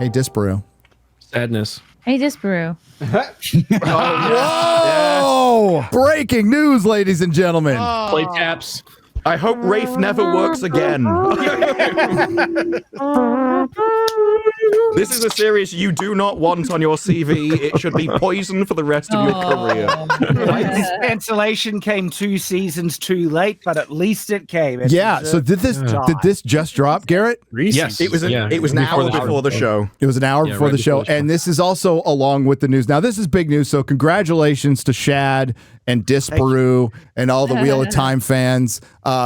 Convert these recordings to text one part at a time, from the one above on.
Hey, Disparu. Sadness. Hey, Disparu. Whoa! Breaking news, ladies and gentlemen. Play taps. I hope Rafe never works again. This is a series you do not want on your CV. It should be poison for the rest of your career. This cancellation came 2 seasons too late, but at least it came. So did this just drop, Garrett? Yes. It was an hour before the show. It was an hour before the show. And this is also along with the news. Now, this is big news, so congratulations to Shad and Disparu and all the Wheel of Time fans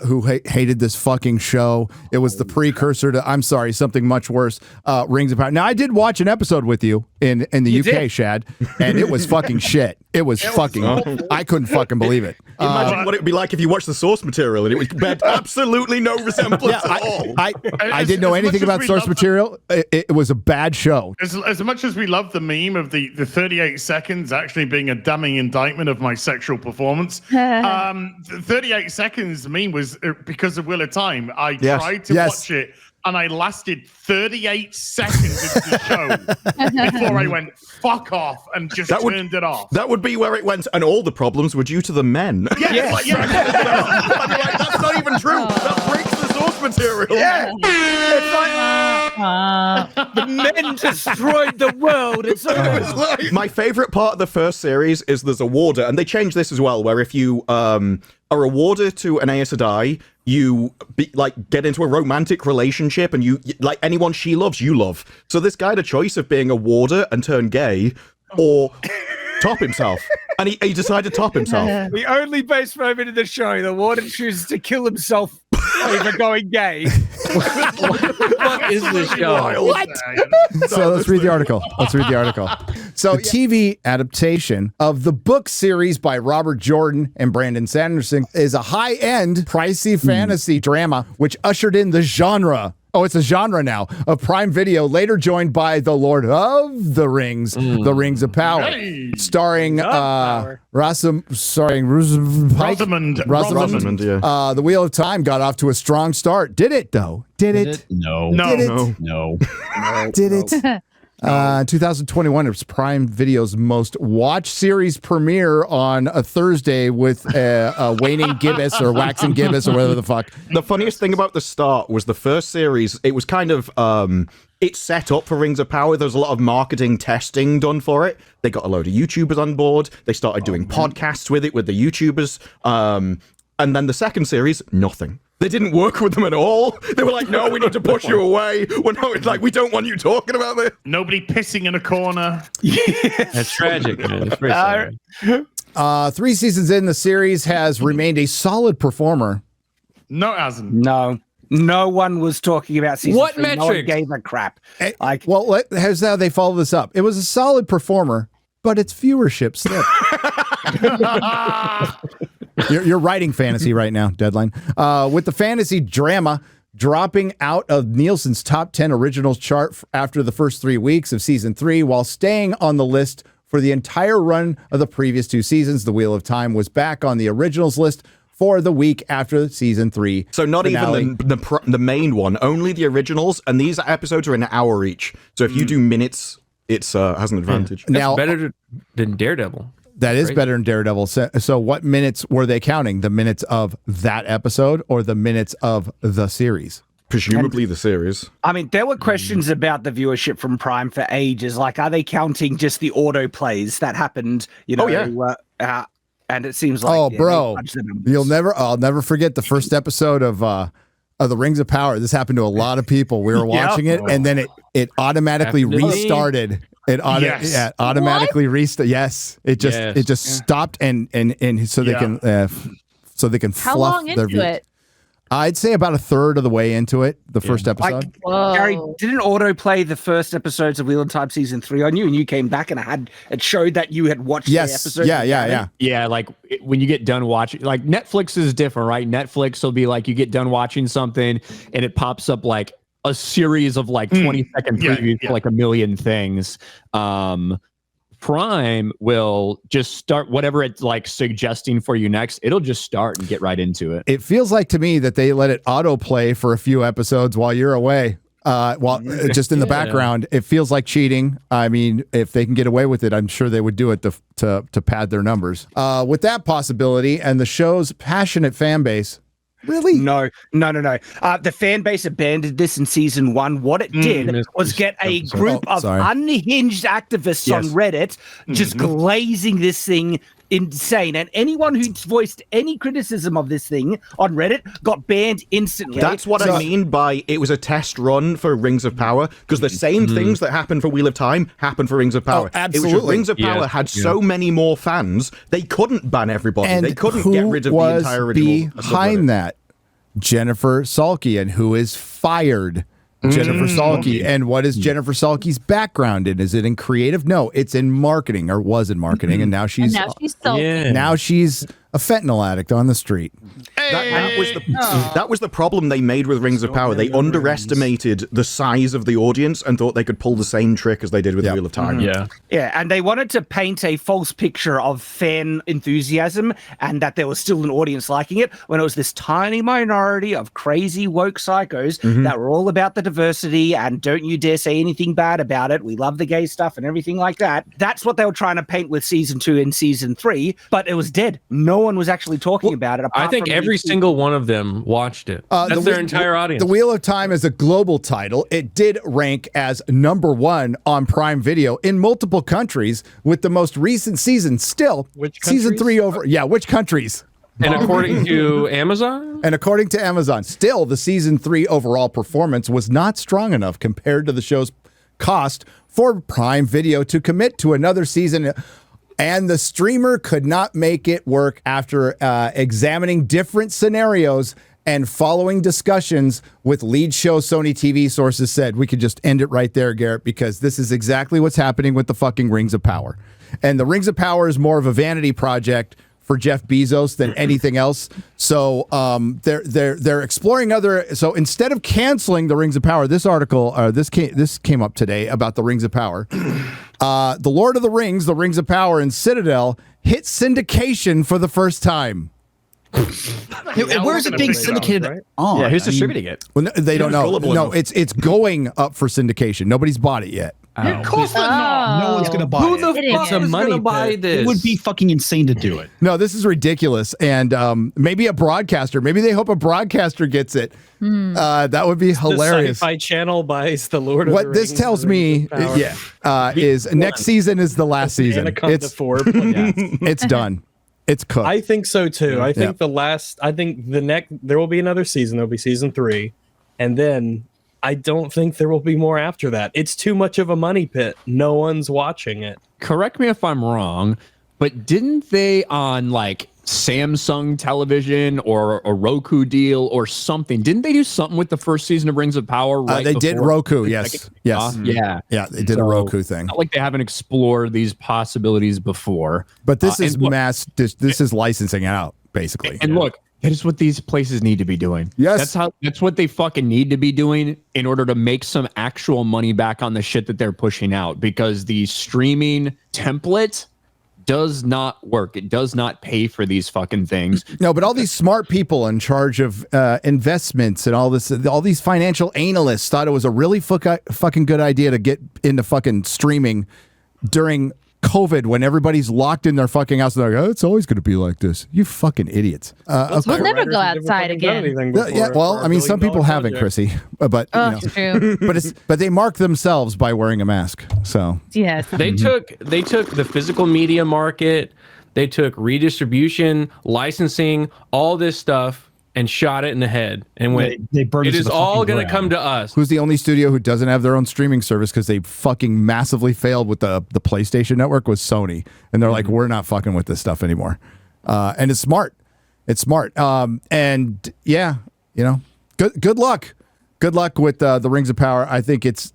who hated this fucking show. It was the precursor to, I'm sorry, something much worse, Rings of Power. Now, I did watch an episode with you in the UK, Shad, and it was fucking shit. It was fucking, I couldn't fucking believe it. Imagine what it would be like if you watched the source material and it had absolutely no resemblance at all. I didn't know anything about source material. It was a bad show. As much as we love the meme of the 38 seconds actually being a damning indictment of my sexual performance, 38 seconds meme was because of Wheel of Time. I tried to watch it and I lasted 38 seconds into the show before I went, fuck off, and just turned it off. That would be where it went, and all the problems were due to the men. Yes. I'd be like, that's not even true. That breaks the source material. Yeah. It's like, the men destroyed the world. It's over. My favorite part of the first series is there's a warder, and they changed this as well, where if you are a warder to an Aes Sedai, you get into a romantic relationship, and you like anyone she loves, you love. So this guy had a choice of being a warder and turn gay, or top himself, and he decided to top himself. The only base moment in the show, the warden chooses to kill himself over going gay. What is this show? What? So let's read the article. So TV adaptation of the book series by Robert Jordan and Brandon Sanderson is a high-end, pricey fantasy drama which ushered in the genre. Oh, it's a genre now of Prime Video, later joined by The Lord of the Rings, The Rings of Power, starring Rosamund. Yeah. The Wheel of Time got off to a strong start. Did it though? Did it? No. Did it? 2021, it was Prime Video's most watched series premiere on a Thursday with waning gibbous or waxing gibbous or whatever the fuck. The funniest thing about the start was the first series, it was kind of, it's set up for Rings of Power. There was a lot of marketing testing done for it. They got a load of YouTubers on board. They started doing podcasts with it, with the YouTubers. And then the second series, nothing. They didn't work with them at all. They were like, no, we need to push you away. Well, no, it's like, we don't want you talking about this. Nobody pissing in a corner. That's tragic, man. It's very sad. 3 seasons in, the series has remained a solid performer. No, it hasn't. No one was talking about season 3. Metric? No one gave a crap. Here's how they follow this up. It was a solid performer, but its viewership slipped. You're writing fantasy right now, Deadline. With the fantasy drama dropping out of Nielsen's top 10 originals chart after the first 3 weeks of season 3, while staying on the list for the entire run of the previous 2 seasons, The Wheel of Time was back on the originals list for the week after season 3. So not finale. even the main one, only the originals, and these episodes are an hour each. So if you do minutes, it's has an advantage. Now, better than Daredevil. That is better than Daredevil. So what minutes were they counting? The minutes of that episode or the minutes of the series? Presumably the series. I mean, there were questions about the viewership from Prime for ages. Like, are they counting just the auto plays that happened? You know, and it seems like bro, I'll never forget the first episode of the Rings of Power. This happened to a lot of people. We were watching it, and then it automatically restarted. It automatically restarted. Yes, it just stopped, and so they can How long their into it? I'd say about a third of the way into it, the first episode. Gary, didn't autoplay the first episodes of Wheel of Time season 3 on you, and you came back and it showed that you had watched the episode? Yeah, like when you get done watching, like Netflix is different, right? Netflix will be like, you get done watching something and it pops up like a series of like 20-second previews for like a million things. Prime will just start whatever it's like suggesting for you next. It'll just start and get right into it. It feels like to me that they let it autoplay for a few episodes while you're away. Just in the background, it feels like cheating. I mean, if they can get away with it, I'm sure they would do it to pad their numbers. With that possibility and the show's passionate fan base, really? No. The fan base abandoned this in season 1. What it did was get a group of unhinged activists on Reddit just glazing this thing insane. And anyone who voiced any criticism of this thing on Reddit got banned instantly. That's what I mean by it was a test run for Rings of Power, because the same things that happened for Wheel of Time happened for Rings of Power. Absolutely. It was just Rings of Power had so many more fans, they couldn't ban everybody. And they couldn't get rid of the entire original. Behind that, Jennifer Salke, and who is fired. Jennifer Salke. And what is Jennifer Salke's background in? Is it in creative? No, it's in marketing, or was in marketing, and now she's now she's a fentanyl addict on the street. That was the problem they made with Rings of Power. They underestimated the size of the audience and thought they could pull the same trick as they did with Wheel of Time. Yeah, and they wanted to paint a false picture of fan enthusiasm and that there was still an audience liking it, when it was this tiny minority of crazy woke psychos that were all about the diversity and don't you dare say anything bad about it. We love the gay stuff and everything like that. That's what they were trying to paint with season 2 and season 3, but it was dead. No one was actually talking about it. I think every single one of them watched it. That's their entire audience. The Wheel of Time is a global title. It did rank as #1 on Prime Video in multiple countries, with the most recent season still season 3 over. Yeah, which countries? And according to Amazon? And according to Amazon, still the season 3 overall performance was not strong enough compared to the show's cost for Prime Video to commit to another season. And the streamer could not make it work after examining different scenarios and following discussions with lead show Sony TV sources said. We could just end it right there, Garrett, because this is exactly what's happening with the fucking Rings of Power. And the Rings of Power is more of a vanity project for Jeff Bezos than anything else. So they're exploring other. So instead of canceling the Rings of Power, this article, this came up today about the Rings of Power. The Lord of the Rings of Power, and Citadel hit syndication for the first time. Where is it being syndicated on? Yeah, who's distributing it? Well, they don't know. No, it's going up for syndication. Nobody's bought it yet. Of course not. No one's going to buy it. Who the fuck is going to buy this? It would be fucking insane to do it. No, this is ridiculous. And maybe a broadcaster. Maybe they hope a broadcaster gets it. That would be hilarious. The Sci-Fi Channel buys the Lord of the Rings. What this tells me, is next season is the last season. It's done. It's cooked. I think so too. I think there will be another season. There'll be season 3, and then I don't think there will be more after that. It's too much of a money pit. No one's watching it. Correct me if I'm wrong, but didn't they on like Samsung television or a Roku deal or something? Didn't they do something with the first season of Rings of Power? Right, they did Roku. Yes. Yeah. They did a Roku thing. Not like they haven't explored these possibilities before. But this is This is licensing out basically. And look, that is what these places need to be doing. Yes, that's what they fucking need to be doing in order to make some actual money back on the shit that they're pushing out. Because the streaming template does not work. It does not pay for these fucking things. No, but all these smart people in charge of investments and all these financial analysts thought it was a really fucking good idea to get into fucking streaming during COVID, when everybody's locked in their fucking house. They're like, oh, it's always going to be like this. You fucking idiots. We'll never go outside again. Well, I mean, some people haven't, Chrissy, but true. but they mark themselves by wearing a mask. So yes, they took the physical media market, they took redistribution, licensing, all this stuff, and shot it in the head and went, it is all going to come to us. Who's the only studio who doesn't have their own streaming service because they fucking massively failed with the PlayStation Network? Was Sony. And they're like, we're not fucking with this stuff anymore. And it's smart. It's smart. And yeah, good luck. Good luck with the Rings of Power. I think it's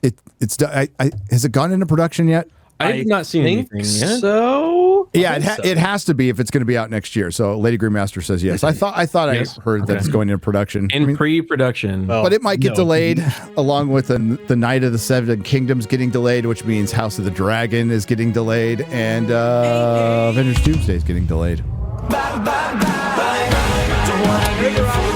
has it gone into production yet? I have not seen anything yet. So yeah, it has to be if it's going to be out next year. So Lady Greenmaster says yes. I thought I heard that it's going into production. Pre-production. But it might get delayed along with the Night of the Seven Kingdoms getting delayed, which means House of the Dragon is getting delayed, and Avengers Doomsday is getting delayed. Bye, bye, bye. Don't wanna hear